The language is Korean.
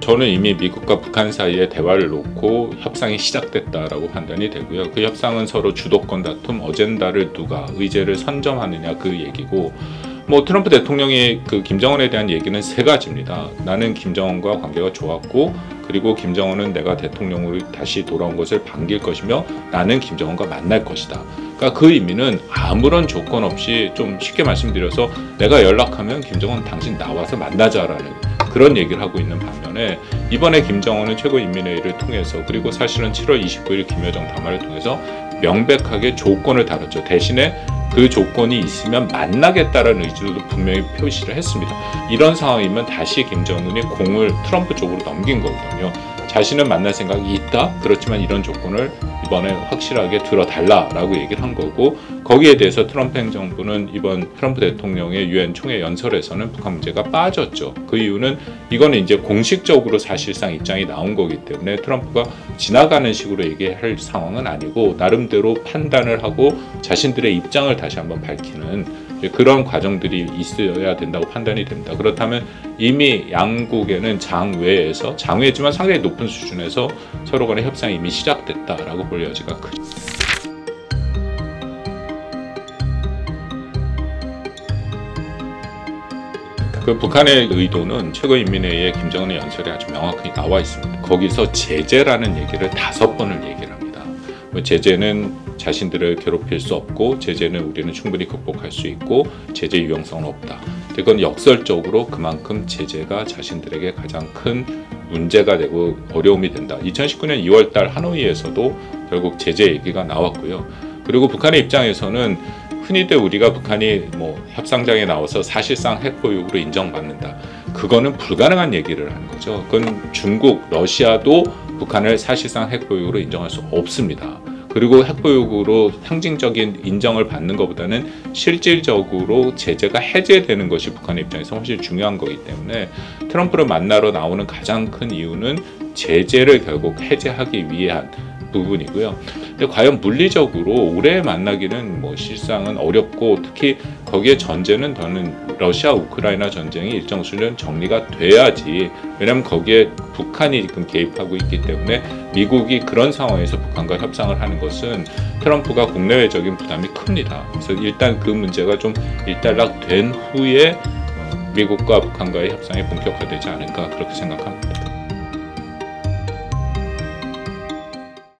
저는 이미 미국과 북한 사이에 대화를 놓고 협상이 시작됐다라고 판단이 되고요. 그 협상은 서로 주도권 다툼, 어젠다를 누가 의제를 선점하느냐 그 얘기고, 트럼프 대통령이 그 김정은에 대한 얘기는 세 가지입니다. 나는 김정은과 관계가 좋았고, 그리고 김정은은 내가 대통령으로 다시 돌아온 것을 반길 것이며, 나는 김정은과 만날 것이다. 그러니까 그 의미는 아무런 조건 없이, 좀 쉽게 말씀드려서 내가 연락하면 김정은 당신 나와서 만나자라는 그런 얘기를 하고 있는 반면에, 이번에 김정은은 최고인민회의를 통해서, 그리고 사실은 7월 29일 김여정 담화를 통해서 명백하게 조건을 다뤘죠. 대신에 그 조건이 있으면 만나겠다라는 의지도 분명히 표시를 했습니다. 이런 상황이면 다시 김정은이 공을 트럼프 쪽으로 넘긴 거거든요. 자신은 만날 생각이 있다. 그렇지만 이런 조건을 이번에 확실하게 들어달라라고 얘기를 한 거고, 거기에 대해서 트럼프 행정부는 이번 트럼프 대통령의 유엔 총회 연설에서는 북한 문제가 빠졌죠. 그 이유는 이거는 이제 공식적으로 사실상 입장이 나온 거기 때문에 트럼프가 지나가는 식으로 얘기할 상황은 아니고, 나름대로 판단을 하고 자신들의 입장을 다시 한번 밝히는 그런 과정들이 있어야 된다고 판단이 됩니다. 그렇다면 이미 양국에는 장외지만 상당히 높은 수준에서 서로 간의 협상이 이미 시작됐다라고 볼 여지가 크죠. 그 북한의 의도는 최고인민회의에 김정은의 연설에 아주 명확히 나와 있습니다. 거기서 제재라는 얘기를 5번을 얘기를 합니다. 제재는 자신들을 괴롭힐 수 없고, 제재는 우리는 충분히 극복할 수 있고, 제재 유용성은 없다. 그건 역설적으로 그만큼 제재가 자신들에게 가장 큰 문제가 되고 어려움이 된다. 2019년 2월달 하노이에서도 결국 제재 얘기가 나왔고요. 그리고 북한의 입장에서는 흔히들 우리가 북한이 협상장에 나와서 사실상 핵보유국으로 인정받는다. 그거는 불가능한 얘기를 하는 거죠. 그건 중국, 러시아도 북한을 사실상 핵보유국으로 인정할 수 없습니다. 그리고 핵보유국으로 상징적인 인정을 받는 것보다는 실질적으로 제재가 해제되는 것이 북한의 입장에서 훨씬 중요한 거기 때문에, 트럼프를 만나러 나오는 가장 큰 이유는 제재를 결국 해제하기 위한 부분이고요. 근데 과연 물리적으로 올해 만나기는 실상은 어렵고, 특히 거기에 전제는 저는 러시아 우크라이나 전쟁이 일정 수준 정리가 돼야지, 왜냐하면 거기에 북한이 지금 개입하고 있기 때문에 미국이 그런 상황에서 북한과 협상을 하는 것은 트럼프가 국내외적인 부담이 큽니다. 그래서 일단 그 문제가 좀 일단락된 후에 미국과 북한과의 협상이 본격화되지 않을까 그렇게 생각합니다.